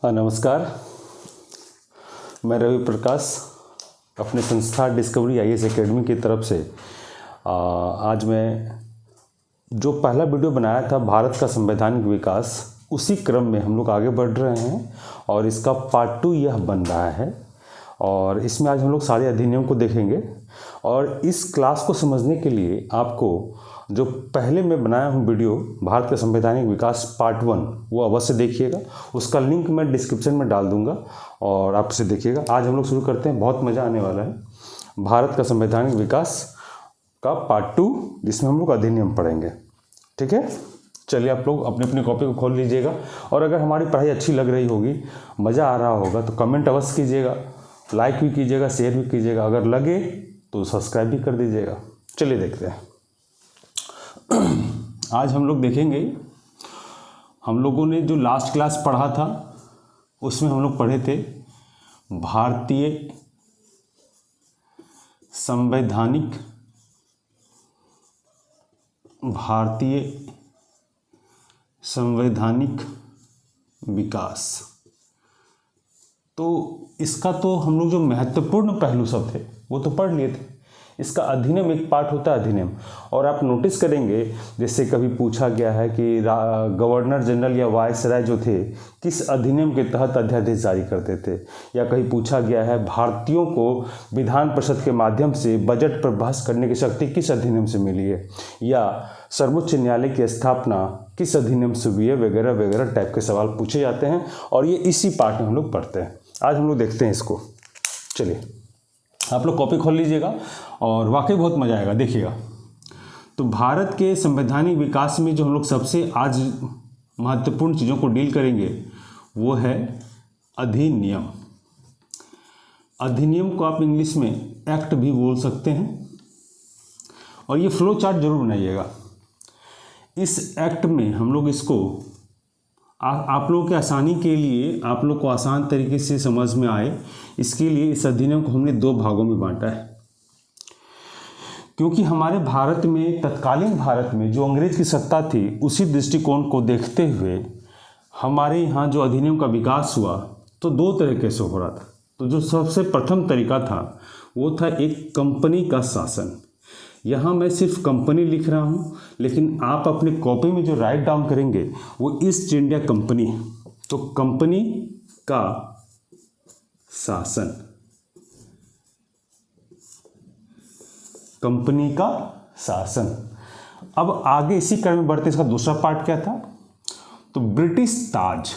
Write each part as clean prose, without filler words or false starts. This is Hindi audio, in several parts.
नमस्कार। मैं रवि प्रकाश अपने संस्था डिस्कवरी आईएएस एकेडमी की तरफ से आज मैं जो पहला वीडियो बनाया था भारत का संवैधानिक विकास, उसी क्रम में हम लोग आगे बढ़ रहे हैं और इसका पार्ट 2 यह बन रहा है। और इसमें आज हम लोग सारे अधिनियम को देखेंगे और इस क्लास को समझने के लिए आपको जो पहले मैं बनाया हूँ वीडियो भारत का संवैधानिक विकास पार्ट 1 वो अवश्य देखिएगा। उसका लिंक मैं डिस्क्रिप्शन में डाल दूंगा और आप उसे देखिएगा। आज हम लोग शुरू करते हैं, बहुत मज़ा आने वाला है। भारत का संवैधानिक विकास का पार्ट 2 जिसमें हम लोग अधिनियम पढ़ेंगे। ठीक है, चलिए आप लोग अपनी अपनी कॉपी को खोल लीजिएगा और अगर हमारी पढ़ाई अच्छी लग रही होगी, मज़ा आ रहा होगा तो कमेंट अवश्य कीजिएगा, लाइक भी कीजिएगा, शेयर भी कीजिएगा। अगर लगे तो सब्सक्राइब भी कर दीजिएगा। चलिए देखते हैं। आज हम लोग देखेंगे, हम लोगों ने जो लास्ट क्लास पढ़ा था उसमें हम लोग पढ़े थे भारतीय संवैधानिक विकास। तो इसका तो हम लोग जो महत्वपूर्ण पहलू सब थे वो तो पढ़ लिए थे। इसका अधिनियम एक पार्ट होता है अधिनियम। और आप नोटिस करेंगे जैसे कभी पूछा गया है कि गवर्नर जनरल या वायसराय जो थे किस अधिनियम के तहत अध्यादेश जारी करते थे, या कहीं पूछा गया है भारतीयों को विधान परिषद के माध्यम से बजट पर बहस करने की शक्ति किस अधिनियम से मिली है, या सर्वोच्च न्यायालय की स्थापना किस अधिनियम से हुई है, वगैरह वगैरह टाइप के सवाल पूछे जाते हैं और ये इसी पार्ट में हम लोग पढ़ते हैं। आज हम लोग देखते हैं इसको। चलिए आप लोग कॉपी खोल लीजिएगा और वाकई बहुत मज़ा आएगा, देखिएगा। तो भारत के संवैधानिक विकास में जो हम लोग सबसे आज महत्वपूर्ण चीज़ों को डील करेंगे वो है अधिनियम। अधिनियम को आप इंग्लिश में एक्ट भी बोल सकते हैं और ये फ्लो चार्ट जरूर बनाइएगा। इस एक्ट में हम लोग इसको आप लोगों के आसानी के लिए, आप लोग को आसान तरीके से समझ में आए, इसके लिए इस अधिनियम को हमने 2 भागों में बांटा है। क्योंकि हमारे भारत में, तत्कालीन भारत में जो अंग्रेज की सत्ता थी, उसी दृष्टिकोण को देखते हुए हमारे यहाँ जो अधिनियम का विकास हुआ तो 2 तरीके से हो रहा था। तो जो सबसे प्रथम तरीका था वो था एक कंपनी का शासन। यहाँ मैं सिर्फ कंपनी लिख रहा हूँ, लेकिन आप अपने कॉपी में जो राइट डाउन करेंगे वो ईस्ट इंडिया कंपनी। तो कंपनी का शासन, कंपनी का शासन। अब आगे इसी क्रम में बढ़ते, इसका दूसरा पार्ट क्या था? तो ब्रिटिश ताज,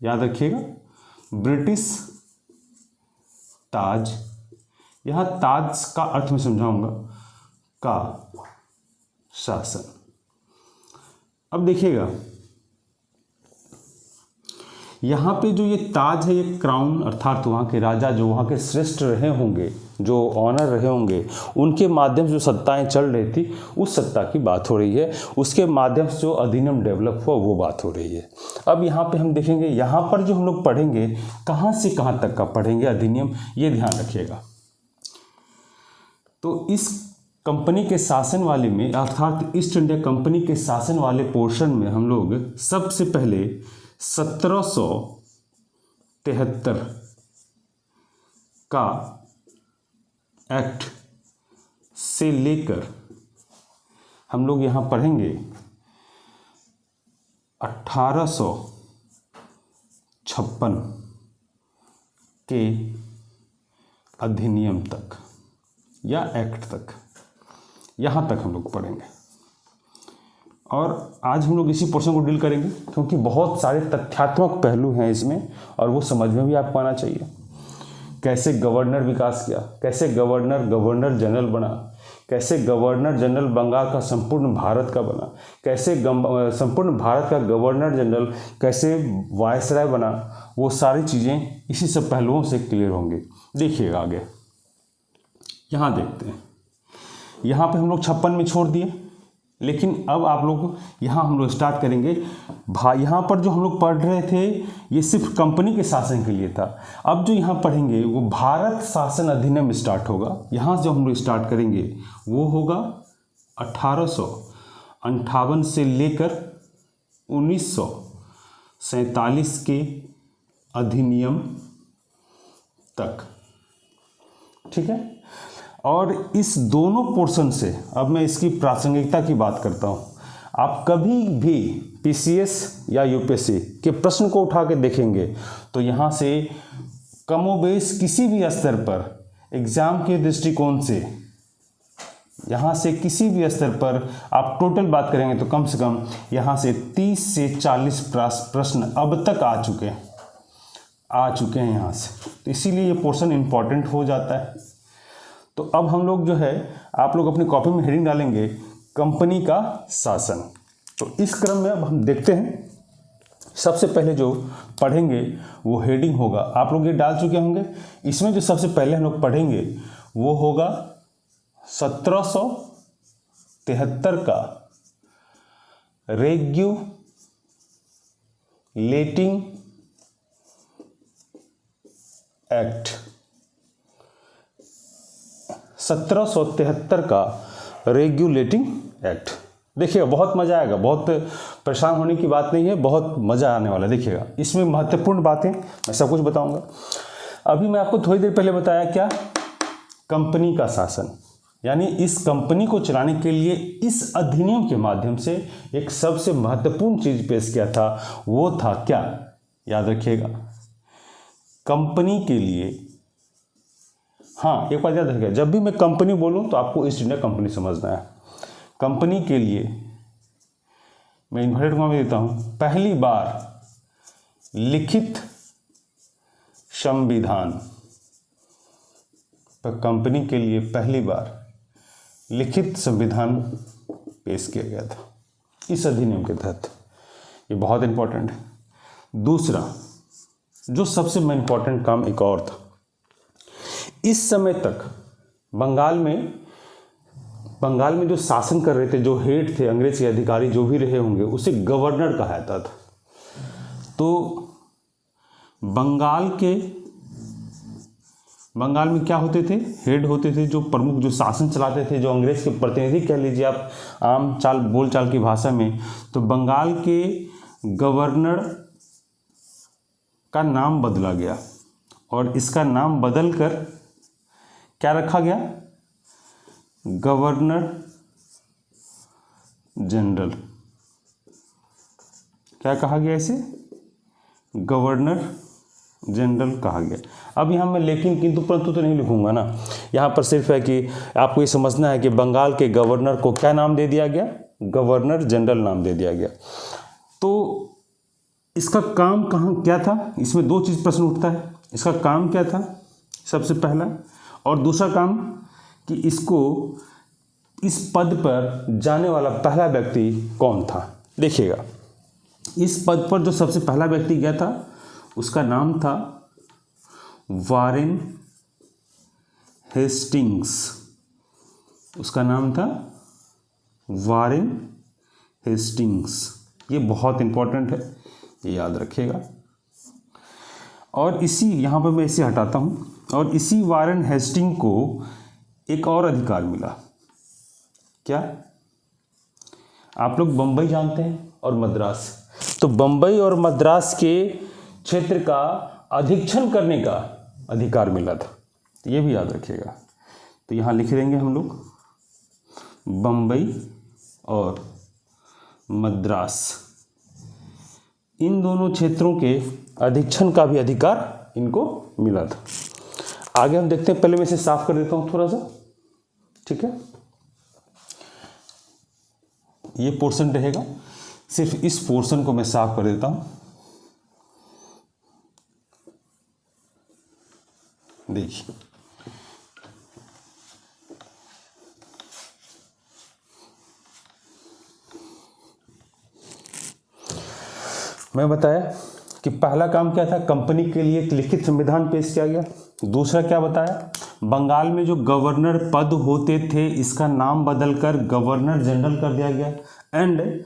याद रखिएगा, ब्रिटिश ताज। यहां ताज का अर्थ में समझाऊंगा, का शासन। अब देखिएगा यहाँ पे जो ये ताज है, ये क्राउन अर्थात वहाँ के राजा जो वहाँ के श्रेष्ठ रहे होंगे, जो ऑनर रहे होंगे, उनके माध्यम से जो सत्ताएं चल रही थी उस सत्ता की बात हो रही है। उसके माध्यम से जो अधिनियम डेवलप हुआ वो बात हो रही है। अब यहाँ पे हम देखेंगे, यहाँ पर जो हम लोग पढ़ेंगे कहाँ से कहाँ तक का पढ़ेंगे अधिनियम, ये ध्यान रखिएगा। तो इस कंपनी के शासन वाले में, अर्थात ईस्ट इंडिया कंपनी के शासन वाले पोर्शन में हम लोग सबसे पहले 1773 का एक्ट से लेकर हम लोग यहाँ पढ़ेंगे 1856 के अधिनियम तक या एक्ट तक, यहाँ तक हम लोग पढ़ेंगे। और आज हम लोग इसी पोर्शन को डील करेंगे क्योंकि बहुत सारे तथ्यात्मक पहलू हैं इसमें और वो समझ में भी आपको आना चाहिए। कैसे गवर्नर विकास किया, कैसे गवर्नर जनरल बना, कैसे गवर्नर जनरल बंगाल का संपूर्ण भारत का बना, कैसे संपूर्ण भारत का गवर्नर जनरल कैसे वायसराय बना, वो सारी चीज़ें इसी सब पहलुओं से क्लियर होंगी। देखिएगा आगे, यहाँ देखते हैं। यहाँ पे हम लोग 56 में छोड़ दिए, लेकिन अब आप लोग यहाँ हम लोग स्टार्ट करेंगे। यहाँ पर जो हम लोग पढ़ रहे थे ये सिर्फ कंपनी के शासन के लिए था। अब जो यहाँ पढ़ेंगे वो भारत शासन अधिनियम स्टार्ट होगा। यहाँ जो हम लोग स्टार्ट करेंगे वो होगा 1858 से लेकर 1947 के अधिनियम तक। ठीक है, और इस दोनों पोर्शन से अब मैं इसकी प्रासंगिकता की बात करता हूँ। आप कभी भी पीसीएस या यूपीएससी के प्रश्न को उठा के देखेंगे तो यहाँ से कमोबेश किसी भी स्तर पर एग्जाम के दृष्टिकोण से, यहाँ से किसी भी स्तर पर आप टोटल बात करेंगे तो कम से कम यहाँ से 30 से 40 प्रश्न अब तक आ चुके हैं यहाँ से। तो इसीलिए ये पोर्शन इम्पॉर्टेंट हो जाता है। तो अब हम लोग जो है, आप लोग अपनी कॉपी में हेडिंग डालेंगे कंपनी का शासन। तो इस क्रम में अब हम देखते हैं। सबसे पहले जो पढ़ेंगे वो हेडिंग होगा, आप लोग ये डाल चुके होंगे। इसमें जो सबसे पहले हम लोग पढ़ेंगे वो होगा 1773 का रेगुलेटिंग एक्ट। 1773 का रेगुलेटिंग एक्ट। देखिएगा, बहुत मज़ा आएगा, बहुत परेशान होने की बात नहीं है, बहुत मज़ा आने वाला है। देखिएगा, इसमें महत्वपूर्ण बातें मैं सब कुछ बताऊंगा। अभी मैं आपको थोड़ी देर पहले बताया क्या, कंपनी का शासन, यानी इस कंपनी को चलाने के लिए इस अधिनियम के माध्यम से एक सबसे महत्वपूर्ण चीज़ पेश किया था। वो था क्या, याद रखिएगा, कंपनी के लिए, हाँ एक बात याद रखिएगा, जब भी मैं कंपनी बोलूँ तो आपको ईस्ट इंडिया कंपनी समझना है। कंपनी के लिए मैं इन्वर्टेड कॉमा में देता हूँ, पहली बार लिखित संविधान, पर कंपनी के लिए पहली बार लिखित संविधान पेश किया गया था इस अधिनियम के तहत। ये बहुत इंपॉर्टेंट है। दूसरा जो सबसे इम्पॉर्टेंट काम एक और था, इस समय तक बंगाल में जो शासन कर रहे थे, जो हेड थे, अंग्रेज के अधिकारी जो भी रहे होंगे, उसे गवर्नर कहा जाता था। तो बंगाल में क्या होते थे, हेड होते थे, जो प्रमुख, जो शासन चलाते थे, जो अंग्रेज के प्रतिनिधि कह लीजिए आप आम बोलचाल की भाषा में। तो बंगाल के गवर्नर का नाम बदला गया और इसका नाम बदलकर क्या रखा गया, गवर्नर जनरल। क्या कहा गया इसे, गवर्नर जनरल कहा गया। अब यहाँ मैं लेकिन किंतु परंतु तो नहीं लिखूंगा ना, यहाँ पर सिर्फ है कि आपको ये समझना है कि बंगाल के गवर्नर को क्या नाम दे दिया गया, गवर्नर जनरल नाम दे दिया गया। तो इसका काम क्या था, इसमें दो चीज़ प्रश्न उठता है। इसका काम क्या था सबसे पहला, और दूसरा काम कि इसको, इस पद पर जाने वाला पहला व्यक्ति कौन था। देखिएगा, इस पद पर जो सबसे पहला व्यक्ति गया था उसका नाम था वारेन हेस्टिंग्स। उसका नाम था वारेन हेस्टिंग्स। ये बहुत इंपॉर्टेंट है, ये याद रखिएगा। और इसी, यहाँ पर मैं इसे हटाता हूँ, और इसी वारेन हेस्टिंग को एक और अधिकार मिला। क्या, आप लोग बम्बई जानते हैं और मद्रास, तो बम्बई और मद्रास के क्षेत्र का अधीक्षण करने का अधिकार मिला था। तो ये भी याद रखिएगा। तो यहाँ लिख देंगे हम लोग बम्बई और मद्रास, इन दोनों क्षेत्रों के अधीक्षण का भी अधिकार इनको मिला था। आगे हम देखते हैं, पहले मैं इसे साफ कर देता हूँ थोड़ा सा, ठीक है। ये पोर्शन रहेगा, सिर्फ इस पोर्शन को मैं साफ कर देता हूँ। देखिए, मैं बताया कि पहला काम क्या था, कंपनी के लिए एक लिखित संविधान पेश किया गया। दूसरा क्या बताया, बंगाल में जो गवर्नर पद होते थे इसका नाम बदलकर गवर्नर जनरल कर दिया गया। एंड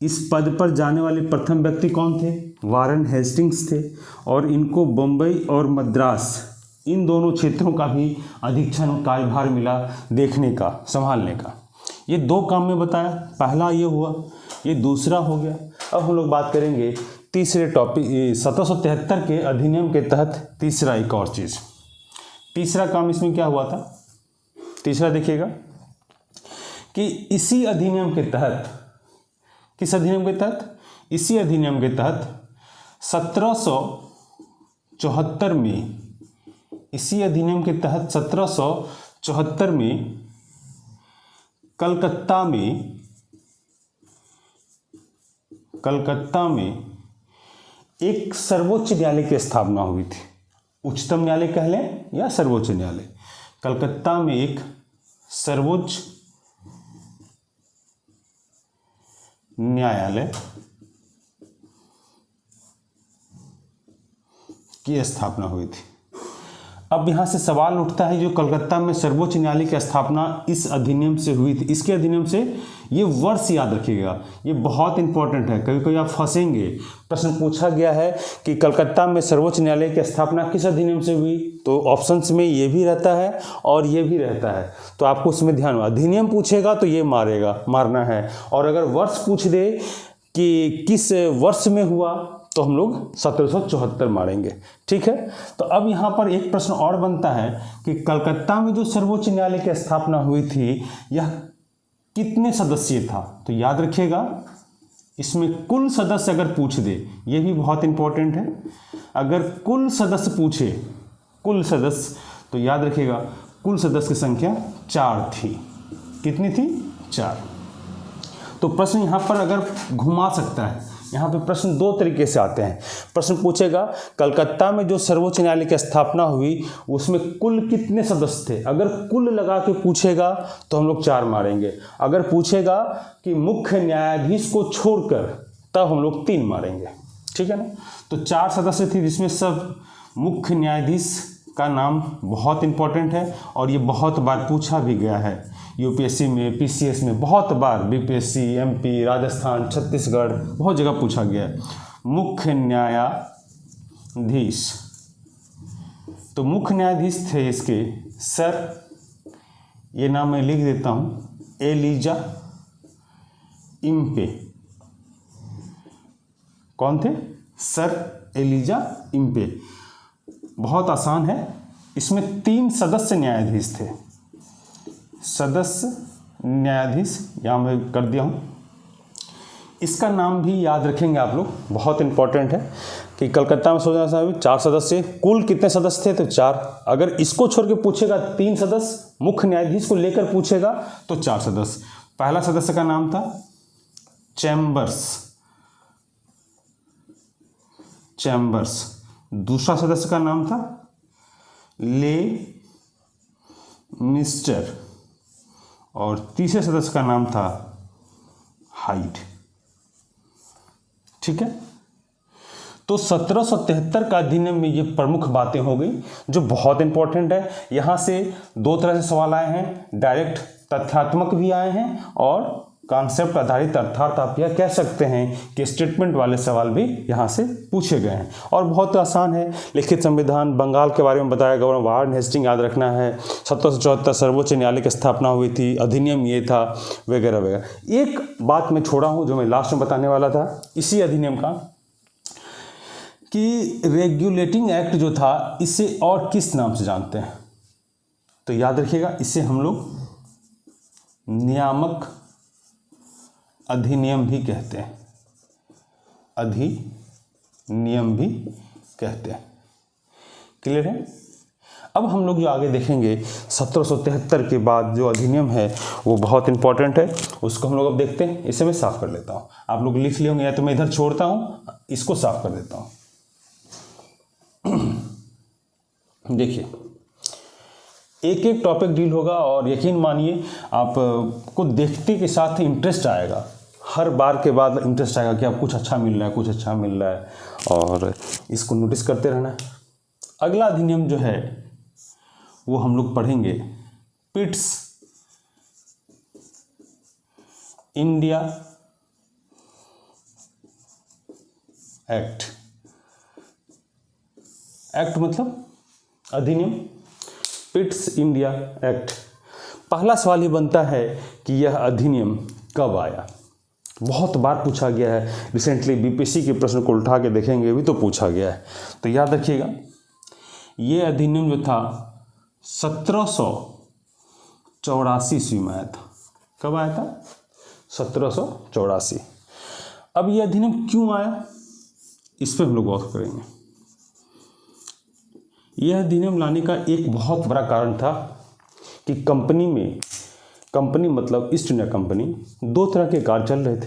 इस पद पर जाने वाले प्रथम व्यक्ति कौन थे, वारेन हेस्टिंग्स थे। और इनको बम्बई और मद्रास, इन दोनों क्षेत्रों का भी अधीक्षण कार्यभार मिला, देखने का, संभालने का। ये दो काम में बताया, पहला ये हुआ, ये दूसरा हो गया। अब हम लोग बात करेंगे तीसरे टॉपिक 1773 के अधिनियम के तहत तीसरा एक और चीज़, तीसरा काम इसमें क्या हुआ था, तीसरा देखिएगा कि इसी अधिनियम के तहत, किस अधिनियम के तहत, इसी अधिनियम के तहत 1774 में, इसी अधिनियम के तहत 1774 में कलकत्ता में एक सर्वोच्च न्यायालय की स्थापना हुई थी। उच्चतम न्यायालय कह लें या सर्वोच्च न्यायालय। कलकत्ता में एक सर्वोच्च न्यायालय की स्थापना हुई थी। अब यहाँ से सवाल उठता है, जो कलकत्ता में सर्वोच्च न्यायालय की स्थापना इस अधिनियम से हुई थी, इसके अधिनियम से, ये वर्ष याद रखिएगा, ये बहुत इंपॉर्टेंट है, कभी कभी आप फंसेंगे। प्रश्न पूछा गया है कि कलकत्ता में सर्वोच्च न्यायालय की स्थापना किस अधिनियम से हुई, तो ऑप्शंस में ये भी रहता है और ये भी रहता है, तो आपको उसमें ध्यान, अधिनियम पूछेगा तो ये मारना है, और अगर वर्ष पूछ दे कि किस वर्ष में हुआ तो हम लोग 1774 मारेंगे। ठीक है, तो अब यहाँ पर एक प्रश्न और बनता है कि कलकत्ता में जो सर्वोच्च न्यायालय की स्थापना हुई थी, यह कितने सदस्यीय था, तो याद रखिएगा इसमें कुल सदस्य अगर पूछ दे, ये भी बहुत इंपॉर्टेंट है, अगर कुल सदस्य पूछे, कुल सदस्य, तो याद रखिएगा कुल सदस्य की संख्या 4 थी। कितनी थी? 4। तो प्रश्न यहाँ पर अगर घुमा सकता है, यहाँ पे प्रश्न दो तरीके से आते हैं। प्रश्न पूछेगा कलकत्ता में जो सर्वोच्च न्यायालय की स्थापना हुई उसमें कुल कितने सदस्य थे, अगर कुल लगा के पूछेगा तो हम लोग 4 मारेंगे, अगर पूछेगा कि मुख्य न्यायाधीश को छोड़कर तब हम लोग 3 मारेंगे। ठीक है ना, तो 4 सदस्य थे, जिसमें सब मुख्य न्यायाधीश का नाम बहुत इंपॉर्टेंट है और ये बहुत बार पूछा भी गया है, यूपीएससी में, पीसीएस में बहुत बार, बीपीएससी, एमपी, राजस्थान, छत्तीसगढ़, बहुत जगह पूछा गया है। मुख्य न्यायाधीश, तो मुख्य न्यायाधीश थे इसके सर, ये नाम मैं लिख देता हूँ, एलिजा इम्पे। कौन थे? Sir Elijah Impey. बहुत आसान है, इसमें 3 सदस्य न्यायाधीश थे, सदस्य न्यायाधीश यहाँ मैं कर दिया हूँ। इसका नाम भी याद रखेंगे आप लोग, बहुत इंपॉर्टेंट है कि कलकत्ता में सोचना साहब 4 सदस्य, कुल कितने सदस्य थे, तो 4। अगर इसको छोड़ के पूछेगा 3 सदस्य, मुख्य न्यायाधीश को लेकर पूछेगा तो 4 सदस्य। पहला सदस्य का नाम था चैम्बर्स, दूसरा सदस्य का नाम था ले मिस्टर, और तीसरे सदस्य का नाम था हाइड। ठीक है, तो 1773 का अधिनियम में ये प्रमुख बातें हो गई जो बहुत इंपॉर्टेंट है। यहाँ से 2 तरह से सवाल आए हैं, डायरेक्ट तथ्यात्मक भी आए हैं और कॉन्सेप्ट आधारित, अर्थात आप यह कह सकते हैं कि स्टेटमेंट वाले सवाल भी यहाँ से पूछे गए हैं। और बहुत आसान है, लिखित संविधान, बंगाल के बारे में बताया, गवर्नर वार्डन हेस्टिंग याद रखना है, 1774 सर्वोच्च न्यायालय की स्थापना हुई थी, अधिनियम ये था, वगैरह वगैरह। एक बात मैं छोड़ा हूँ जो मैं लास्ट में बताने वाला था इसी अधिनियम का, कि रेगुलेटिंग एक्ट जो था, इसे और किस नाम से जानते हैं, तो याद रखिएगा इसे हम लोग नियामक अधिनियम भी कहते हैं, अधिनियम भी कहते हैं। क्लियर है? अब हम लोग जो आगे देखेंगे 1773 के बाद जो अधिनियम है वो बहुत इंपॉर्टेंट है, उसको हम लोग अब देखते हैं। इसे मैं साफ कर लेता हूँ, आप लोग लिख लिए होंगे या तो मैं इधर छोड़ता हूँ, इसको साफ कर देता हूँ। देखिए, एक एक टॉपिक डील होगा और यकीन मानिए आपको देखते के साथ इंटरेस्ट आएगा, हर बार के बाद इंटरेस्ट आएगा कि अब कुछ अच्छा मिल रहा है, कुछ अच्छा मिल रहा है, और इसको नोटिस करते रहना है। अगला अधिनियम जो है वो हम लोग पढ़ेंगे पिट्स इंडिया एक्ट। एक्ट मतलब अधिनियम, पिट्स इंडिया एक्ट। पहला सवाल ये बनता है कि यह अधिनियम कब आया, बहुत बार पूछा गया है, रिसेंटली बीपीएससी के प्रश्न को उठा के देखेंगे भी तो पूछा गया है। तो याद रखिएगा, ये अधिनियम जो था 1784 ईस्वी में आया था। कब आया था? 1784। अब ये अधिनियम क्यों आया, इस पर हम लोग गौर करेंगे। यह अधिनियम लाने का एक बहुत बड़ा कारण था कि कंपनी मतलब ईस्ट इंडिया कंपनी, दो तरह के कार्य चल रहे थे।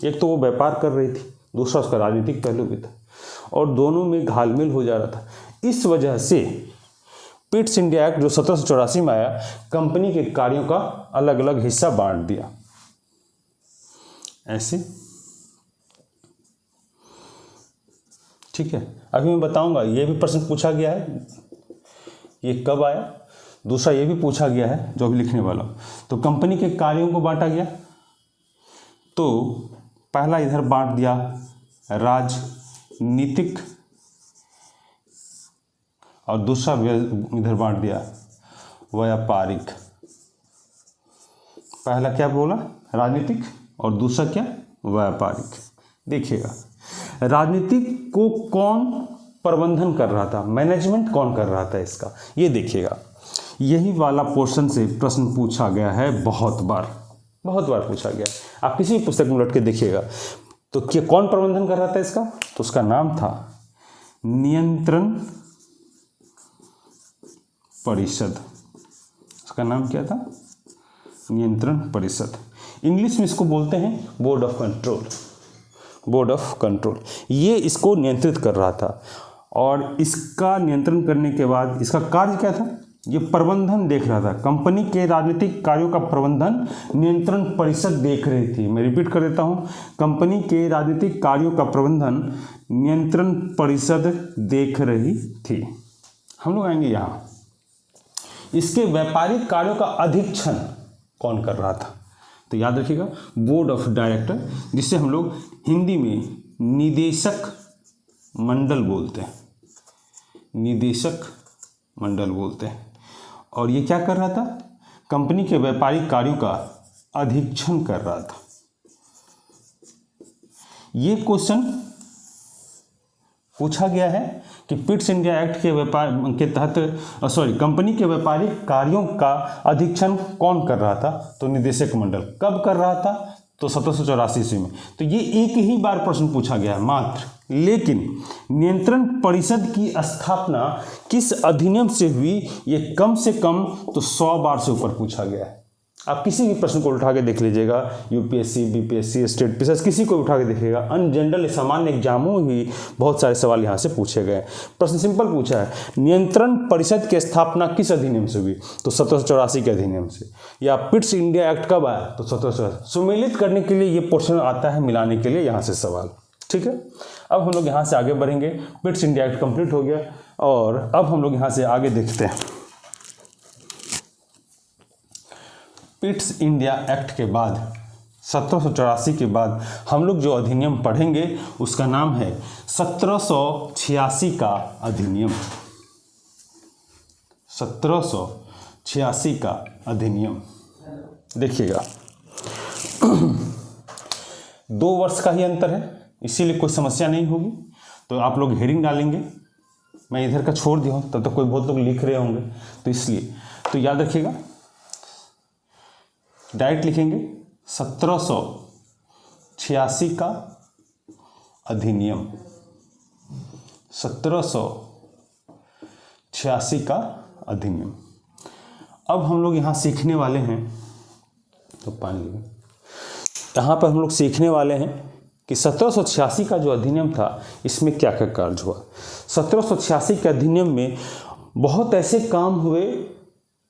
एक तो वो व्यापार कर रही थी, दूसरा उसका राजनीतिक पहलू भी था, और दोनों में घालमेल हो जा रहा था। इस वजह से पिट्स इंडिया एक्ट जो 1784 में आया, कंपनी के कार्यों का अलग अलग हिस्सा बांट दिया। ऐसे, ठीक है। अभी मैं बताऊंगा, ये भी प्रश्न पूछा गया है, ये कब आया। दूसरा ये भी पूछा गया है जो अभी लिखने वाला हूं। तो कंपनी के कार्यों को बांटा गया, तो पहला इधर बांट दिया राजनीतिक, और दूसरा इधर बांट दिया व्यापारिक। पहला क्या बोला? राजनीतिक, और दूसरा क्या? व्यापारिक। देखिएगा, राजनीतिक को कौन प्रबंधन कर रहा था, मैनेजमेंट कौन कर रहा था इसका, ये देखिएगा। यही वाला पोर्शन से प्रश्न पूछा गया है, बहुत बार पूछा गया है। आप किसी भी पुस्तक में लौट के देखिएगा। तो क्या कौन प्रबंधन कर रहा था इसका? तो उसका नाम था नियंत्रण परिषद। उसका नाम क्या था? नियंत्रण परिषद। इंग्लिश में इसको बोलते हैं बोर्ड ऑफ कंट्रोल। ये इसको नियंत्रित कर रहा था, और इसका नियंत्रण करने के बाद इसका कार्य क्या था? ये प्रबंधन देख रहा था। कंपनी के राजनीतिक कार्यों का प्रबंधन नियंत्रण परिषद देख रही थी। मैं रिपीट कर देता हूँ, कंपनी के राजनीतिक कार्यों का प्रबंधन नियंत्रण परिषद देख रही थी। हम लोग आएंगे यहाँ, इसके व्यापारिक कार्यों का अधीक्षण कौन कर रहा था? तो याद रखिएगा, बोर्ड ऑफ डायरेक्टर, जिसे हम लोग हिंदी में निदेशक मंडल बोलते हैं। निदेशक मंडल बोलते हैं। और ये क्या कर रहा था? कंपनी के व्यापारिक कार्यों का अधीक्षण कर रहा था। ये क्वेश्चन पूछा गया है कि पिट्स इंडिया एक्ट के तहत कंपनी के व्यापारिक कार्यों का अधीक्षण कौन कर रहा था? तो निदेशक मंडल। कब कर रहा था? तो 1784 ईस्वी में। तो ये एक ही बार प्रश्न पूछा गया है मात्र। लेकिन नियंत्रण परिषद की स्थापना किस अधिनियम से हुई, ये कम से कम तो 100 बार से ऊपर पूछा गया है। आप किसी भी प्रश्न को उठा के देख लीजिएगा, यूपीएससी, बीपीएससी, स्टेट पीएससी, किसी को उठा के देखिएगा, अन जनरल सामान्य एग्जामों में भी बहुत सारे सवाल यहाँ से पूछे गए। प्रश्न सिंपल पूछा है, नियंत्रण परिषद की स्थापना किस अधिनियम से हुई? तो 1784 के अधिनियम से। या पिट्स इंडिया एक्ट कब आया? तो 1784। सुमेलित करने के लिए ये पोर्शन आता है, मिलाने के लिए यहाँ से सवाल। ठीक है, अब हम लोग यहाँ से आगे बढ़ेंगे। पिट्स इंडिया एक्ट कंप्लीट हो गया, और अब हम लोग यहाँ से आगे देखते हैं। पिट्स इंडिया एक्ट के बाद 1784 के बाद हम लोग जो अधिनियम पढ़ेंगे उसका नाम है 1786 का अधिनियम। 1786 का अधिनियम। देखिएगा, 2 वर्ष का ही अंतर है, इसीलिए कोई समस्या नहीं होगी। तो आप लोग हेडिंग डालेंगे, मैं इधर का छोड़ दिया हूँ, तब तक कोई बहुत लोग लिख रहे होंगे, तो इसलिए तो याद रखिएगा, डायरेक्ट लिखेंगे 1786 का अधिनियम। 1786 का अधिनियम। अब हम लोग यहाँ सीखने वाले हैं, तो पानी लेंगे, यहाँ पर हम लोग सीखने वाले हैं कि 1786 का जो अधिनियम था इसमें क्या क्या कार्य हुआ। 1786 के अधिनियम में बहुत ऐसे काम हुए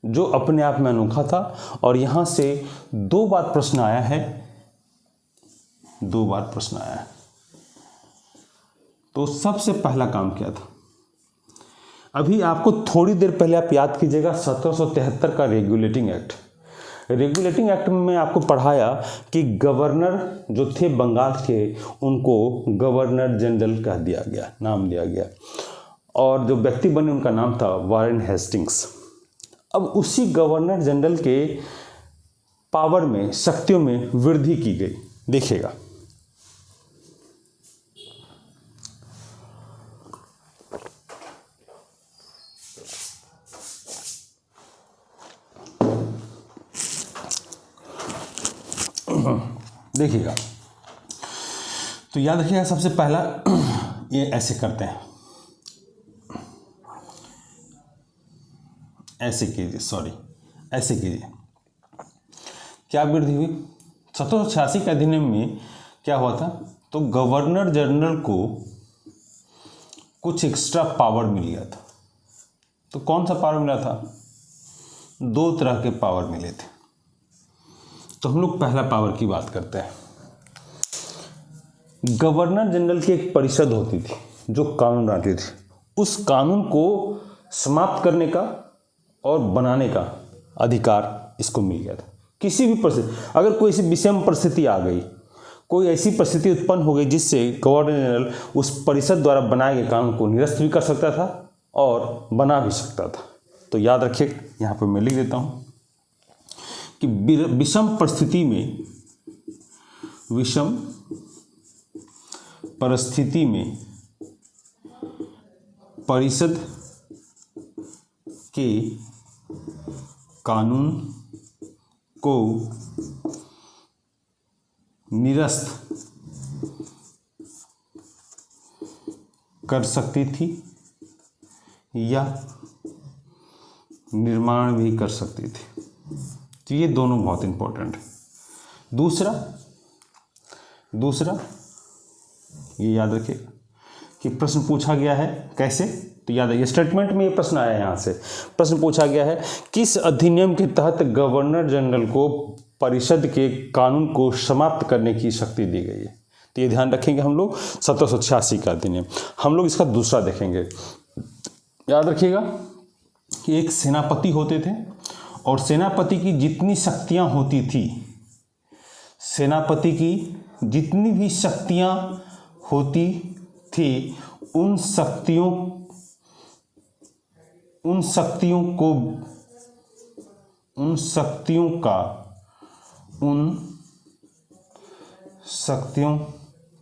जो अपने आप में अनोखा था, और यहाँ से 2 बार प्रश्न आया है। 2 बार प्रश्न आया है। तो सबसे पहला काम क्या था? अभी आपको थोड़ी देर पहले आप याद कीजिएगा 1773 का रेगुलेटिंग एक्ट। रेगुलेटिंग एक्ट में आपको पढ़ाया कि गवर्नर जो थे बंगाल के, उनको गवर्नर जनरल कह दिया गया, नाम दिया गया, और जो व्यक्ति बने उनका नाम था वारेन हेस्टिंग्स। अब उसी गवर्नर जनरल के पावर में, शक्तियों में वृद्धि की गई। देखिएगा, देखिएगा, तो याद रखिएगा सबसे पहला ये ऐसे करते हैं, ऐसे कीजिए, सॉरी ऐसे कीजिए। क्या वृद्धि हुई? 1786 के अधिनियम में क्या हुआ था? तो गवर्नर जनरल को कुछ एक्स्ट्रा पावर मिल गया था। तो कौन सा पावर मिला था? 2 तरह के पावर मिले थे। तो हम लोग पहला पावर की बात करते हैं। गवर्नर जनरल की एक परिषद होती थी जो कानून बनाती थी। उस कानून को समाप्त करने का और बनाने का अधिकार इसको मिल गया था। किसी भी परिस्थिति, अगर कोई ऐसी विषम परिस्थिति आ गई, कोई ऐसी परिस्थिति उत्पन्न हो गई जिससे गवर्नर जनरल उस परिषद द्वारा बनाए गए कानून को निरस्त भी कर सकता था और बना भी सकता था। तो याद रखिए, यहाँ पर मैं लिख देता हूँ कि विषम परिस्थिति में परिषद के कानून को निरस्त कर सकती थी या निर्माण भी कर सकती थी। तो ये दोनों बहुत इंपॉर्टेंट है। दूसरा ये याद रखिएगा कि प्रश्न पूछा गया है कैसे, तो याद है, ये स्टेटमेंट में ये प्रश्न आया है। यहाँ से प्रश्न पूछा गया है, किस अधिनियम के तहत गवर्नर जनरल को परिषद के कानून को समाप्त करने की शक्ति दी गई है? तो ये ध्यान रखेंगे हम लोग 1786 का अधिनियम। हम लोग इसका दूसरा देखेंगे। याद रखिएगा कि एक सेनापति होते थे और सेनापति की जितनी शक्तियाँ होती थी, सेनापति की जितनी भी शक्तियाँ होती थी, उन शक्तियों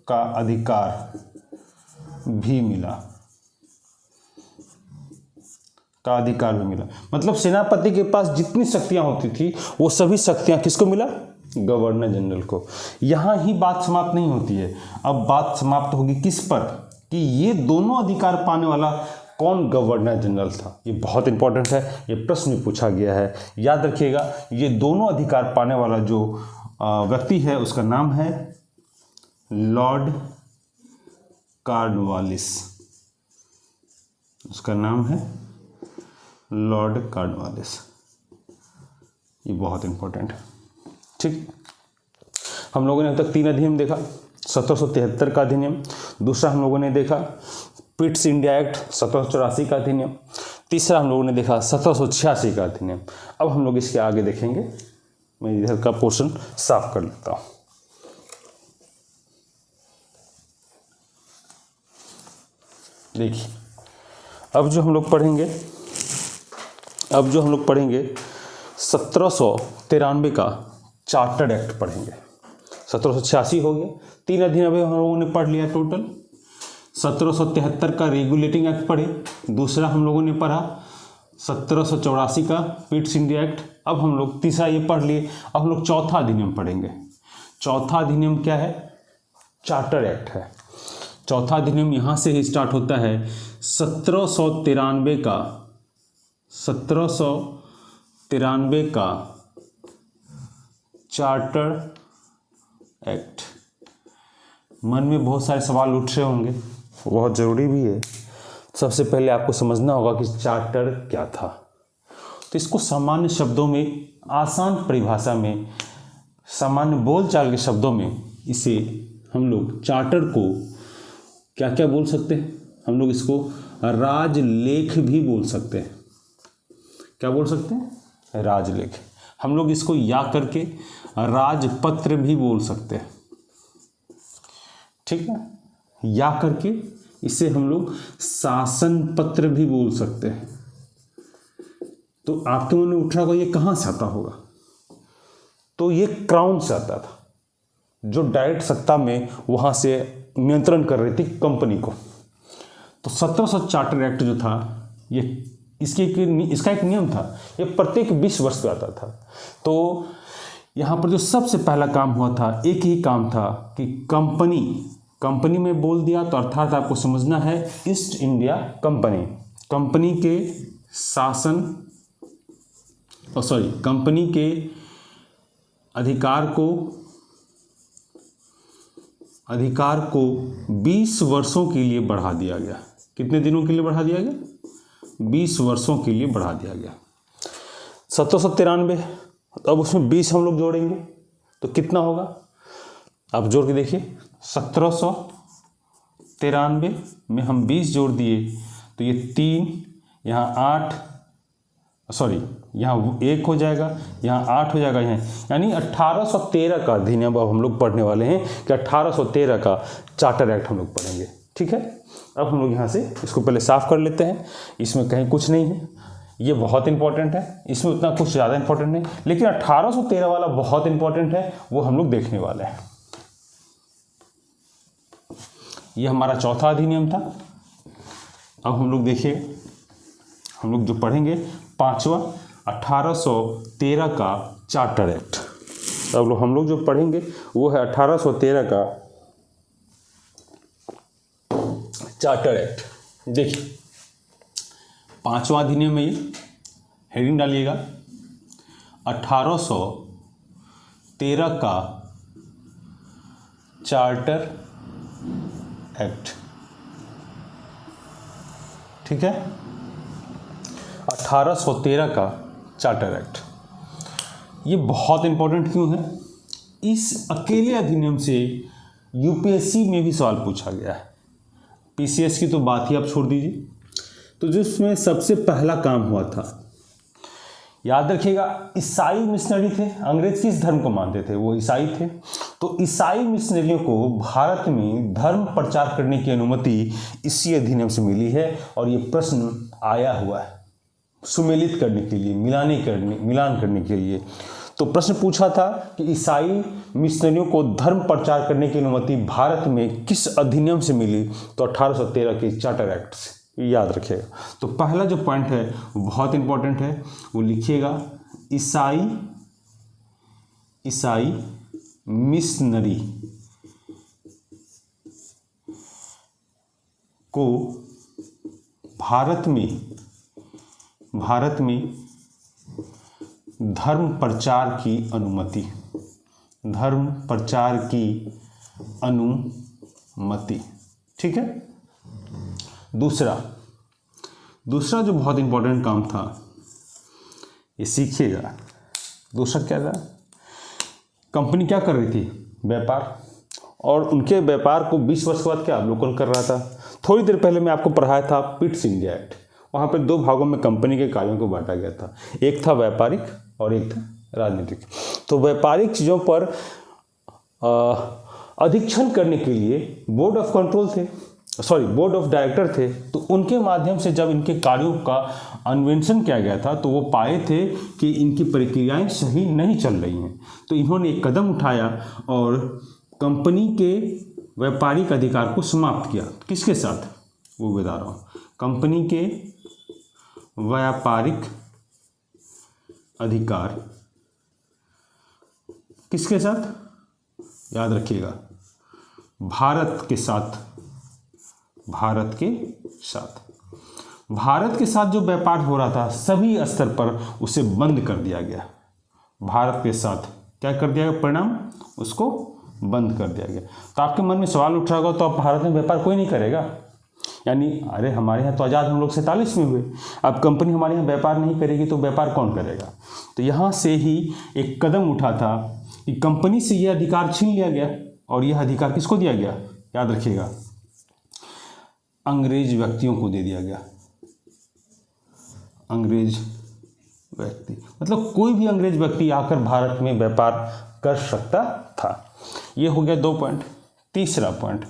का अधिकार भी मिला। मतलब सेनापति के पास जितनी शक्तियां होती थी वो सभी शक्तियां किसको मिला? गवर्नर जनरल को। यहाँ ही बात समाप्त नहीं होती है, अब बात समाप्त होगी किस पर? कि ये दोनों अधिकार पाने वाला कौन गवर्नर जनरल था। ये बहुत इंपॉर्टेंट है, ये प्रश्न में पूछा गया है। याद रखिएगा, ये दोनों अधिकार पाने वाला जो व्यक्ति है उसका नाम है लॉर्ड कॉर्नवालिस। उसका नाम है लॉर्ड कॉर्नवालिस। ये बहुत इंपॉर्टेंट है। ठीक, हम लोगों ने अब तक 3 अधिनियम देखा। 1773 का अधिनियम, दूसरा हम लोगों ने देखा पिट्स इंडिया एक्ट 1784 का अधिनियम, तीसरा हम लोगों ने देखा 1786 का अधिनियम। अब हम लोग इसके आगे देखेंगे। मैं इधर का पोर्शन साफ कर लेता हूँ। देखिए, अब जो हम लोग पढ़ेंगे 1793 का चार्टर्ड एक्ट पढ़ेंगे। 1786 हो गया, 3 अधिनियम हम लोगों ने पढ़ लिया टोटल। 1773 का रेगुलेटिंग एक्ट पढ़े, दूसरा हम लोगों ने पढ़ा 1784 का पिट्स इंडिया एक्ट। अब हम लोग तीसरा ये पढ़ लिए, अब हम लोग चौथा अधिनियम पढ़ेंगे। चौथा अधिनियम क्या है? चार्टर एक्ट है। चौथा अधिनियम यहाँ से ही स्टार्ट होता है 1793 का चार्टर एक्ट। मन में बहुत सारे सवाल उठ रहे होंगे, बहुत ज़रूरी भी है। सबसे पहले आपको समझना होगा कि चार्टर क्या था। तो इसको सामान्य शब्दों में, आसान परिभाषा में, सामान्य बोलचाल के शब्दों में इसे हम लोग चार्टर को क्या क्या बोल सकते हैं? हम लोग इसको राजलेख भी बोल सकते हैं। क्या बोल सकते हैं? राजलेख। हम लोग इसको या करके राजपत्र भी बोल सकते हैं। ठीक है, या करके इसे हम लोग शासन पत्र भी बोल सकते हैं। तो आपके मन में उठ रहा होगा ये कहाँ से आता होगा? तो ये क्राउन से आता था, जो डायरेक्ट सत्ता में वहाँ से नियंत्रण कर रही थी कंपनी को। तो 1700 चार्टर एक्ट जो था, ये इसका एक नियम था, ये प्रत्येक 20 वर्ष पे आता था। तो यहाँ पर जो सबसे पहला काम हुआ था, एक ही काम था कि कंपनी में बोल दिया तो अर्थात आपको समझना है ईस्ट इंडिया कंपनी के शासन कंपनी के अधिकार को 20 वर्षों के लिए बढ़ा दिया गया। कितने दिनों के लिए बढ़ा दिया गया? 20 वर्षों के लिए बढ़ा दिया गया। 1793, अब उसमें 20 हम लोग जोड़ेंगे तो कितना होगा? आप जोड़ के देखिए, 1793 में हम 20 जोड़ दिए तो ये 3, यहाँ 8, यहाँ 1 हो जाएगा, यहाँ 8 हो जाएगा, यहाँ यानी 1813 का अधिनियम अब हम लोग पढ़ने वाले हैं कि 1813 का चार्टर एक्ट हम लोग पढ़ेंगे। ठीक है, अब हम लोग यहाँ से इसको पहले साफ कर लेते हैं। इसमें कहीं कुछ नहीं है, ये बहुत इंपॉर्टेंट है, इसमें उतना कुछ ज़्यादा इंपॉर्टेंट नहीं, लेकिन 1813 वाला बहुत इंपॉर्टेंट है, वो हम लोग देखने वाले हैं। ये हमारा चौथा अधिनियम था। अब हम लोग देखिए, हम लोग जो पढ़ेंगे 5वां 1813 का चार्टर एक्ट। अब हम लोग जो पढ़ेंगे वो है 1813 का चार्टर एक्ट। देखिए 5वां अधिनियम है, ये हेडिंग डालिएगा 1813 का चार्टर एक्ट। ठीक है, 1813 का चार्टर एक्ट। ये बहुत इंपॉर्टेंट क्यों है? इस अकेले अधिनियम से यूपीएससी में भी सवाल पूछा गया है। पीसीएस की तो बात ही आप छोड़ दीजिए। तो जिसमें सबसे पहला काम हुआ था, याद रखिएगा, ईसाई मिशनरी थे। अंग्रेज किस धर्म को मानते थे? वो ईसाई थे। तो ईसाई मिशनरियों को भारत में धर्म प्रचार करने की अनुमति इसी अधिनियम से मिली है। और ये प्रश्न आया हुआ है सुमेलित करने के लिए, मिलान करने के लिए। तो प्रश्न पूछा था कि ईसाई मिशनरियों को धर्म प्रचार करने की अनुमति भारत में किस अधिनियम से मिली? तो 1813 के चार्टर एक्ट से। याद रखिएगा। तो पहला जो पॉइंट है वो बहुत इंपॉर्टेंट है, वो लिखिएगा, ईसाई मिशनरी को भारत में धर्म प्रचार की अनुमति। ठीक है। दूसरा जो बहुत इंपॉर्टेंट काम था, ये सीखिएगा। दूसरा क्या था? कंपनी क्या कर रही थी? व्यापार। और उनके व्यापार को 20 वर्ष के बाद क्या अवलोकन कर रहा था? थोड़ी देर पहले मैं आपको पढ़ाया था पिट्स इंडिया एक्ट। वहाँ पर 2 भागों में कंपनी के कार्यों को बांटा गया था, एक था व्यापारिक और एक था राजनीतिक। तो व्यापारिक चीज़ों पर अधीक्षण करने के लिए बोर्ड ऑफ डायरेक्टर थे। तो उनके माध्यम से जब इनके कार्यों का अन्वेषण किया गया था तो वो पाए थे कि इनकी प्रक्रियाएं सही नहीं चल रही हैं। तो इन्होंने एक कदम उठाया और कंपनी के व्यापारिक अधिकार को समाप्त किया। किसके साथ? वो बता रहा हूँ। कंपनी के व्यापारिक अधिकार किसके साथ? याद रखिएगा, भारत के साथ जो व्यापार हो रहा था सभी स्तर पर उसे बंद कर दिया गया। भारत के साथ क्या कर दिया गया? परिणाम उसको बंद कर दिया गया। तो आपके मन में सवाल उठ रहा होगा, तो अब भारत में व्यापार कोई नहीं करेगा? यानी अरे हमारे यहाँ तो आज़ाद हम लोग 47 में हुए, अब कंपनी हमारे यहाँ व्यापार नहीं करेगी तो व्यापार कौन करेगा? तो यहाँ से ही एक कदम उठा था कि कंपनी से यह अधिकार छीन लिया गया। और यह अधिकार किसको दिया गया? याद रखिएगा, अंग्रेज व्यक्तियों को दे दिया गया। अंग्रेज व्यक्ति मतलब कोई भी अंग्रेज व्यक्ति आकर भारत में व्यापार कर सकता था। ये हो गया 2 पॉइंट। तीसरा पॉइंट,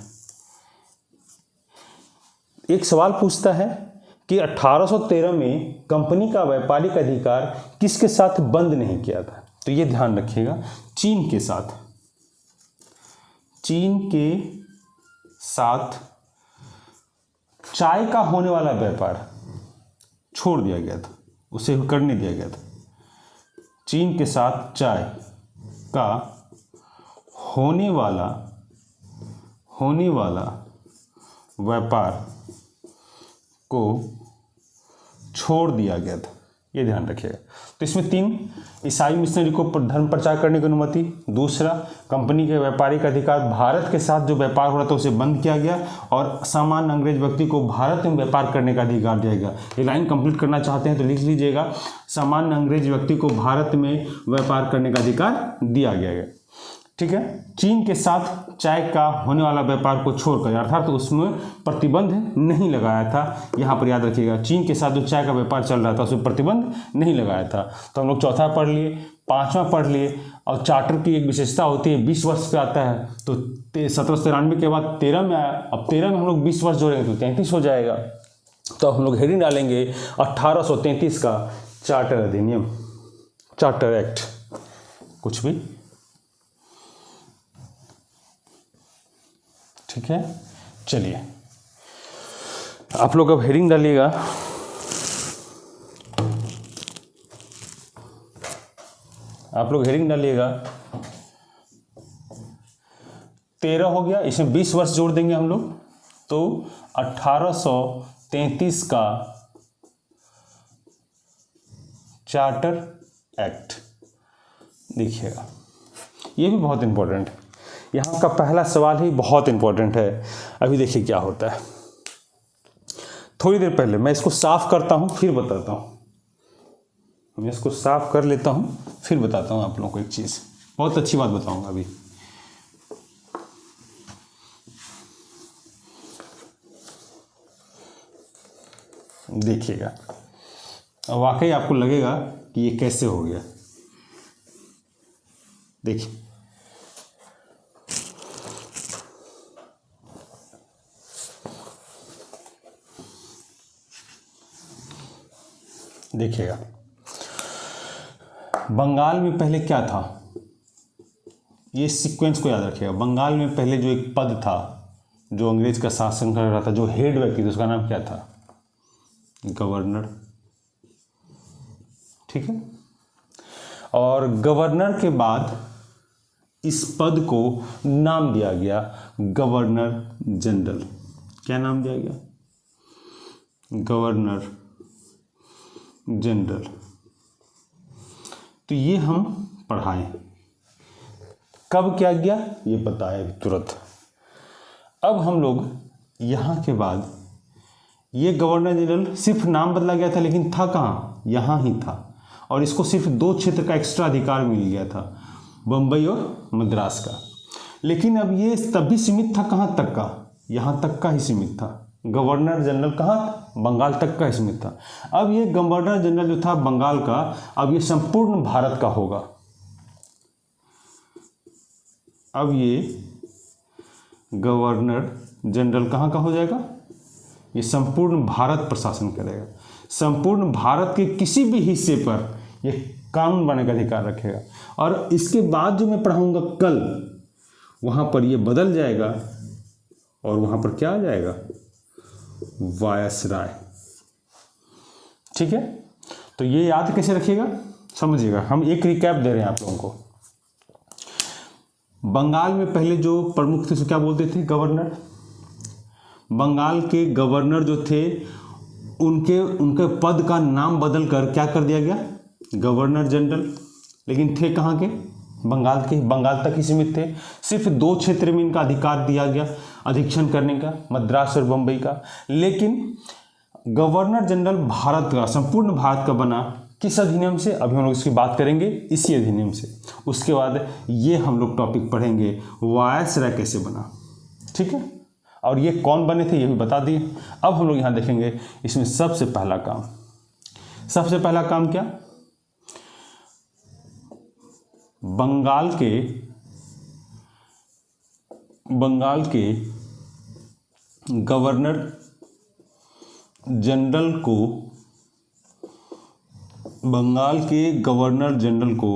एक सवाल पूछता है कि 1813 में कंपनी का व्यापारिक अधिकार किसके साथ बंद नहीं किया था? तो ये ध्यान रखिएगा, चीन के साथ चाय का होने वाला व्यापार छोड़ दिया गया था, उसे करने दिया गया था। चीन के साथ चाय का होने वाला व्यापार को छोड़ दिया गया था। ये ध्यान रखिएगा। तो इसमें 3, ईसाई मिशनरी को धर्म प्रचार करने की अनुमति। दूसरा, कंपनी के व्यापारिक अधिकार, भारत के साथ जो व्यापार हो रहा था उसे बंद किया गया। और सामान्य अंग्रेज व्यक्ति को भारत में व्यापार करने का अधिकार दिया गया। ये लाइन कंप्लीट करना चाहते हैं तो लिख लीजिएगा, सामान्य अंग्रेज व्यक्ति को भारत में व्यापार करने का अधिकार दिया गया है। ठीक है। चीन के साथ चाय का होने वाला व्यापार को छोड़कर, अर्थात तो उसमें प्रतिबंध नहीं लगाया था। यहाँ पर याद रखिएगा, चीन के साथ जो चाय का व्यापार चल रहा था उसमें प्रतिबंध नहीं लगाया था। तो हम लोग चौथा पढ़ लिए, 5वां पढ़ लिए। और चार्टर की एक विशेषता होती है, 20 वर्ष पे आता है। तो 1793 के बाद 13 में आया। अब 13 में हम लोग 20 वर्ष जोड़ेंगे तो 33 हो जाएगा। तो हम लोग हेडिंग डालेंगे 1833 का चार्टर अधिनियम, चार्टर एक्ट, कुछ भी। ठीक है, चलिए आप लोग अब हेडिंग डालिएगा। आप लोग हेडिंग डालिएगा। 13 हो गया, इसमें 20 वर्ष जोड़ देंगे हम लोग, तो 1833 का चार्टर एक्ट देखिएगा। ये भी बहुत इंपॉर्टेंट है। यहाँ का पहला सवाल ही बहुत इंपॉर्टेंट है। अभी देखिए क्या होता है। थोड़ी देर पहले मैं इसको साफ करता हूँ फिर बताता हूँ। मैं इसको साफ कर लेता हूँ फिर बताता हूँ आप लोगों को एक चीज़, बहुत अच्छी बात बताऊँगा अभी। देखिएगा, वाकई आपको लगेगा कि ये कैसे हो गया। देखिए, देखिएगा, बंगाल में पहले क्या था, ये सीक्वेंस को याद रखिएगा। बंगाल में पहले जो एक पद था जो अंग्रेज का शासन कर रहा था, जो हेड व्यक्ति था, उसका नाम क्या था? गवर्नर। ठीक है। और गवर्नर के बाद इस पद को नाम दिया गया गवर्नर जनरल। क्या नाम दिया गया? Governor general. तो ये हम पढ़ाएं। कब क्या गया ये बताए तुरंत। अब हम लोग यहाँ के बाद, ये गवर्नर जनरल सिर्फ नाम बदला गया था लेकिन था कहाँ? यहाँ ही था। और इसको सिर्फ 2 क्षेत्र का एक्स्ट्रा अधिकार मिल गया था, बम्बई और मद्रास का। लेकिन अब ये तब भी सीमित था कहाँ तक का? यहाँ तक का ही सीमित था। गवर्नर जनरल कहाँ? बंगाल तक का ही सीमित था। अब ये गवर्नर जनरल जो था बंगाल का, अब ये संपूर्ण भारत का होगा। अब ये गवर्नर जनरल कहाँ का हो जाएगा? ये संपूर्ण भारत प्रशासन करेगा। संपूर्ण भारत के किसी भी हिस्से पर ये कानून बनाने का अधिकार रखेगा। और इसके बाद जो मैं पढ़ाऊंगा कल, वहाँ पर ये बदल जाएगा और वहाँ पर क्या आ जाएगा? वायसराय। ठीक है। तो ये याद कैसे रखिएगा, समझिएगा। हम एक रिकैप दे रहे हैं आप लोगों को। बंगाल में पहले जो प्रमुख थे उसे क्या बोलते थे? गवर्नर। बंगाल के गवर्नर जो थे उनके पद का नाम बदल कर क्या कर दिया गया? Governor general. लेकिन थे कहाँ के? बंगाल के। बंगाल तक ही सीमित थे। सिर्फ 2 क्षेत्र में इनका अधिकार दिया गया अधीक्षण करने का, मद्रास और बम्बई का। लेकिन गवर्नर जनरल भारत का, संपूर्ण भारत का बना किस अधिनियम से? अभी हम लोग इसकी बात करेंगे, इसी अधिनियम से। उसके बाद ये हम लोग टॉपिक पढ़ेंगे वायसराय कैसे बना। ठीक है। और ये कौन बने थे ये भी बता दिए। अब हम लोग यहाँ देखेंगे इसमें सबसे पहला काम क्या? बंगाल के गवर्नर जनरल को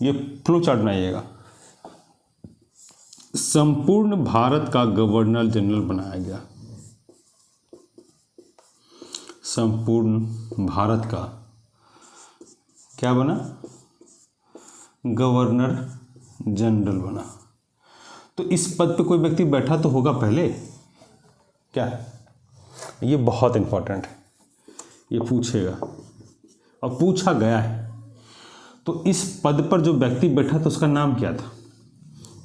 ये फ्लो चार्ट बनाइएगा। संपूर्ण भारत का गवर्नर जनरल बनाया गया। संपूर्ण भारत का क्या बना? गवर्नर जनरल बना। तो इस पद पे कोई व्यक्ति बैठा तो होगा पहले, क्या? ये बहुत इंपॉर्टेंट है, ये पूछेगा और पूछा गया है। तो इस पद पर जो व्यक्ति बैठा था उसका नाम क्या था?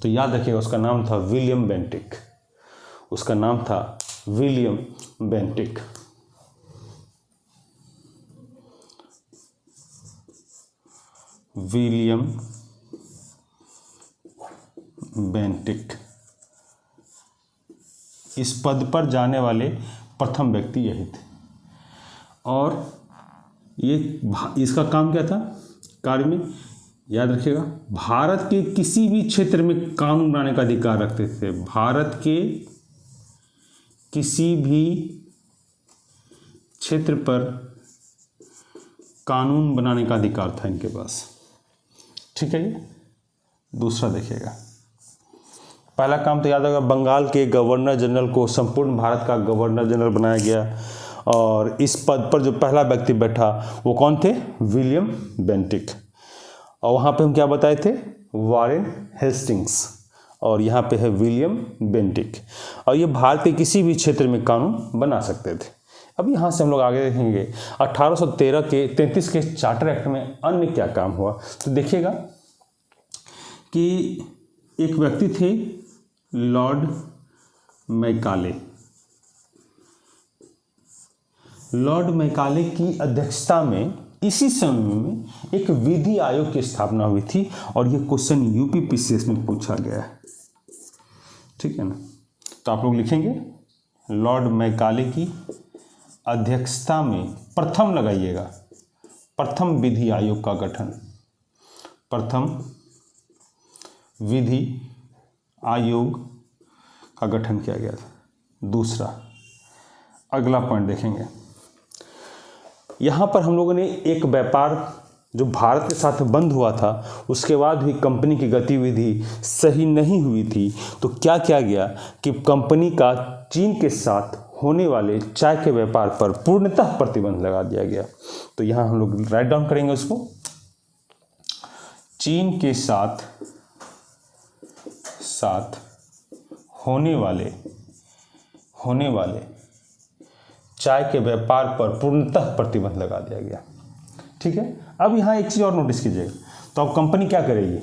तो याद रखिएगा, उसका नाम था विलियम बेंटिक। उसका नाम था विलियम बेंटिक। विलियम बेंटिक इस पद पर जाने वाले प्रथम व्यक्ति यही थे। और ये इसका काम क्या था कार्य में? याद रखिएगा, भारत के किसी भी क्षेत्र में कानून बनाने का अधिकार रखते थे। भारत के किसी भी क्षेत्र पर कानून बनाने का अधिकार था इनके पास। ठीक है। ये दूसरा देखिएगा, पहला काम तो याद होगा, बंगाल के गवर्नर जनरल को संपूर्ण भारत का गवर्नर जनरल बनाया गया। और इस पद पर जो पहला व्यक्ति बैठा वो कौन थे? William Bentinck. और वहाँ पे हम क्या बताए थे? Warren Hastings. और यहाँ पे है विलियम बेंटिक। और ये भारत के किसी भी क्षेत्र में कानून बना सकते थे। अब यहाँ से हम लोग आगे देखेंगे 1813 के 33 के चार्टर एक्ट में अन्य क्या काम हुआ। तो देखिएगा कि एक व्यक्ति थे लॉर्ड मैकाले। लॉर्ड मैकाले की अध्यक्षता में इसी समय में एक विधि आयोग की स्थापना हुई थी। और ये क्वेश्चन यूपीपीसीएस में पूछा गया है। ठीक है ना? तो आप लोग लिखेंगे लॉर्ड मैकाले की अध्यक्षता में प्रथम, लगाइएगा, प्रथम विधि आयोग का गठन। प्रथम विधि आयोग का गठन किया गया था। दूसरा, अगला पॉइंट देखेंगे, यहाँ पर हम लोगों ने एक व्यापार जो भारत के साथ बंद हुआ था उसके बाद भी कंपनी की गतिविधि सही नहीं हुई थी। तो क्या किया गया कि कंपनी का चीन के साथ होने वाले चाय के व्यापार पर पूर्णतः प्रतिबंध लगा दिया गया। तो यहाँ हम लोग राइट डाउन करेंगे उसको, चीन के साथ होने वाले चाय के व्यापार पर पूर्णतः प्रतिबंध लगा दिया गया। ठीक है। अब यहाँ एक चीज़ और नोटिस कीजिएगा, तो अब कंपनी क्या करेगी?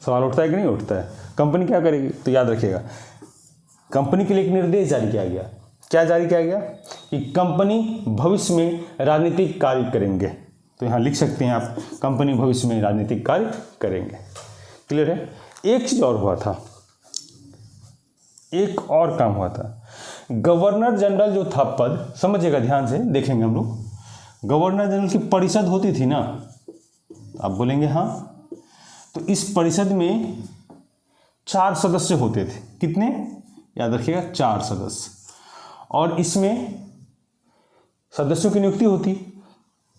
सवाल उठता है कि नहीं उठता है? कंपनी क्या करेगी? तो याद रखिएगा, कंपनी के लिए एक निर्देश जारी किया गया। क्या जारी किया गया? कि कंपनी भविष्य में राजनीतिक कार्य करेंगे। तो यहाँ लिख सकते हैं आप, कंपनी भविष्य में राजनीतिक कार्य करेंगे। क्लियर है? एक चीज़ और हुआ था, एक और काम हुआ था। गवर्नर जनरल जो था पद, समझिएगा ध्यान से, देखेंगे हम लोग, गवर्नर जनरल की परिषद होती थी ना, आप बोलेंगे हाँ। तो इस परिषद में 4 सदस्य होते थे। कितने? याद रखिएगा, 4 सदस्य। और इसमें सदस्यों की नियुक्ति होती।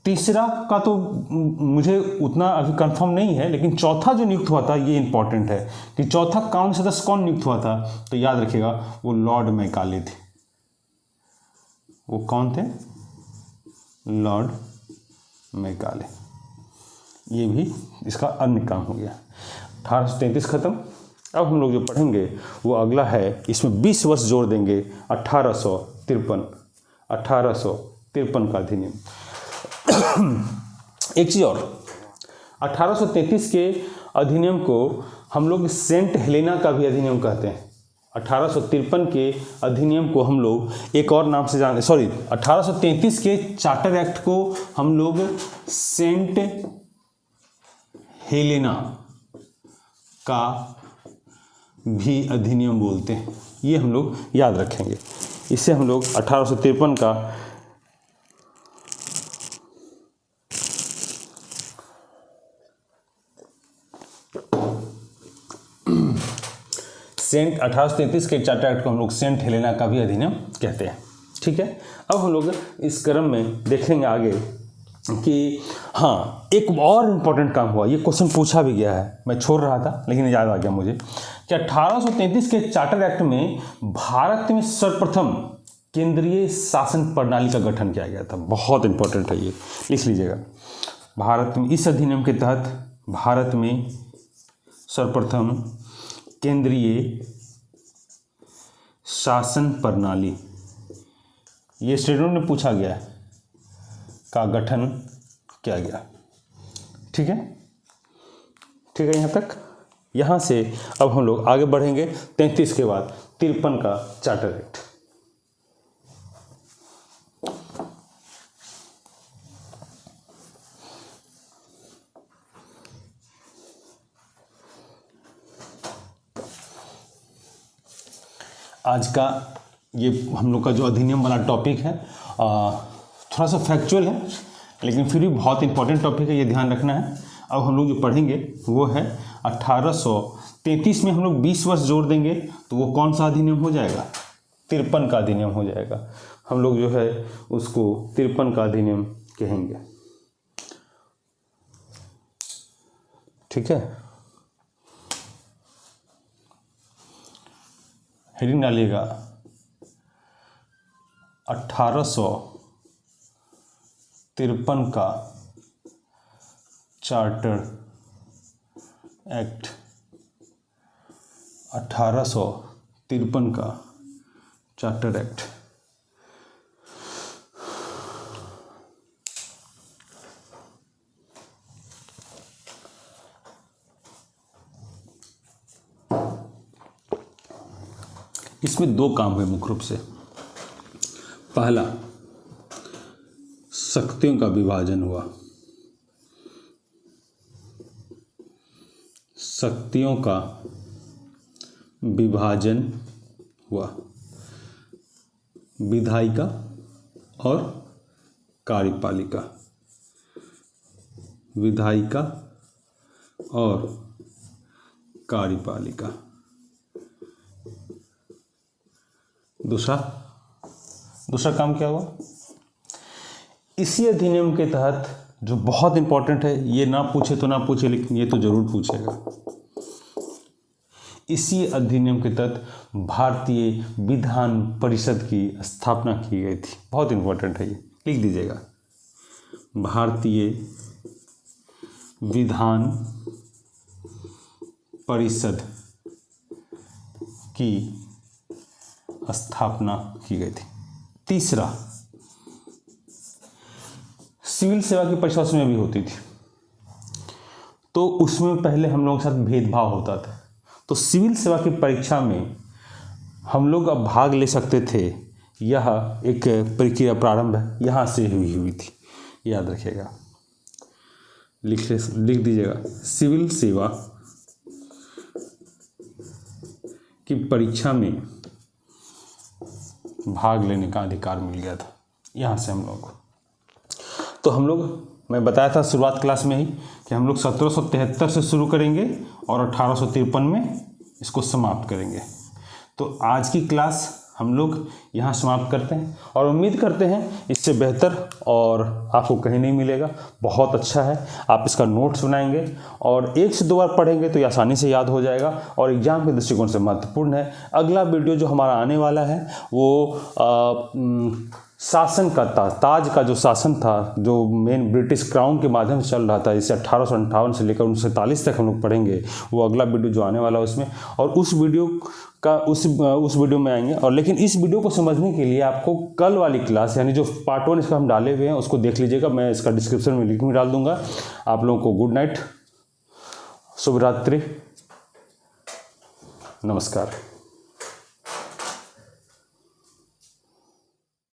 तीसरा का तो मुझे उतना अभी कंफर्म नहीं है, लेकिन चौथा जो नियुक्त हुआ था ये इंपॉर्टेंट है कि चौथा काउंसिल सदस्य कौन नियुक्त हुआ था। तो याद रखिएगा, वो लॉर्ड मैकाले थे। वो कौन थे? Lord Macaulay. ये भी इसका अन्य काम हो गया। 1833 खत्म। अब हम लोग जो पढ़ेंगे वो अगला है, इसमें 20 वर्ष जोड़ देंगे, 1853 का अधिनियम। एक चीज़ और, 1833 के अधिनियम को हम लोग सेंट हेलेना का भी अधिनियम कहते हैं। 1853 के अधिनियम को हम लोग एक और नाम से 1833 के चार्टर एक्ट को हम लोग सेंट हेलेना का भी अधिनियम बोलते हैं। ये हम लोग याद रखेंगे। इससे हम लोग 1853 का सेंट 1833 के चार्टर एक्ट को हम लोग सेंट हेलेना का भी अधिनियम कहते हैं। ठीक है। अब हम लोग इस क्रम में देखेंगे आगे कि हाँ, एक और इम्पोर्टेंट काम हुआ। ये क्वेश्चन पूछा भी गया है, मैं छोड़ रहा था लेकिन याद आ गया मुझे कि 1833 के चार्टर एक्ट में भारत में सर्वप्रथम केंद्रीय शासन प्रणाली का गठन किया गया था। बहुत इंपॉर्टेंट है, ये लिख लीजिएगा। भारत में इस अधिनियम के तहत भारत में सर्वप्रथम केंद्रीय शासन प्रणाली, ये स्टेटमेंट में पूछा गया है, का गठन किया गया। ठीक है, ठीक है यहाँ तक। यहाँ से अब हम लोग आगे बढ़ेंगे 33 के बाद 53 का चार्टर एक्ट। आज का ये हम लोग का जो अधिनियम वाला टॉपिक है थोड़ा सा फैक्चुअल है, लेकिन फिर भी बहुत इंपॉर्टेंट टॉपिक है, ये ध्यान रखना है। अब हम लोग जो पढ़ेंगे वो है 1833 में हम लोग 20 वर्ष जोड़ देंगे तो वो कौन सा अधिनियम हो जाएगा? 53 का अधिनियम हो जाएगा। हम लोग जो है उसको 53 का अधिनियम कहेंगे। ठीक है, हेडिंग डालिएगा 1853 का चार्टर एक्ट। 1853 का चार्टर एक्ट। इसमें दो काम हुए मुख्य रूप से। पहला, शक्तियों का विभाजन हुआ। शक्तियों का विभाजन हुआ, विधायिका और कार्यपालिका। विधायिका और कार्यपालिका। दूसरा काम क्या हुआ? इसी अधिनियम के तहत, जो बहुत इंपॉर्टेंट है, ये ना पूछे तो ना पूछे, लेकिन ये तो जरूर पूछेगा। इसी अधिनियम के तहत भारतीय विधान परिषद की स्थापना की गई थी। बहुत इंपॉर्टेंट है, ये लिख दीजिएगा। भारतीय विधान परिषद की स्थापना की गई थी। तीसरा, सिविल सेवा की परीक्षा उसमें भी होती थी, तो उसमें पहले हम लोगों के साथ भेदभाव होता था। तो सिविल सेवा की परीक्षा में हम लोग अब भाग ले सकते थे, यह एक प्रक्रिया प्रारंभ है, यहाँ से हुई थी, याद रखिएगा। लिख दीजिएगा, सिविल सेवा की परीक्षा में भाग लेने का अधिकार मिल गया था, यहाँ से हम लोग को। तो हम लोग, मैं बताया था शुरुआत क्लास में ही कि हम लोग 1773 से शुरू करेंगे और 1853 में इसको समाप्त करेंगे। तो आज की क्लास हम लोग यहाँ समाप्त करते हैं और उम्मीद करते हैं इससे बेहतर और आपको कहीं नहीं मिलेगा। बहुत अच्छा है, आप इसका नोट्स बनाएंगे और 1 से 2 बार पढ़ेंगे तो ये आसानी से याद हो जाएगा और एग्जाम के दृष्टिकोण से महत्वपूर्ण है। अगला वीडियो जो हमारा आने वाला है वो शासन का ताज का जो शासन था, जो मेन ब्रिटिश क्राउन के माध्यम से चल रहा था, जिसे 1858 से लेकर 1947 तक हम लोग पढ़ेंगे, वो अगला वीडियो जो आने वाला है उसमें। और उस वीडियो का उस वीडियो में आएंगे। और लेकिन इस वीडियो को समझने के लिए आपको कल वाली क्लास, यानी जो पार्ट 1 इसका हम डाले हुए हैं, उसको देख लीजिएगा। मैं इसका डिस्क्रिप्शन में लिंक में डाल दूंगा। आप लोगों को गुड नाइट, शुभ रात्रि, नमस्कार।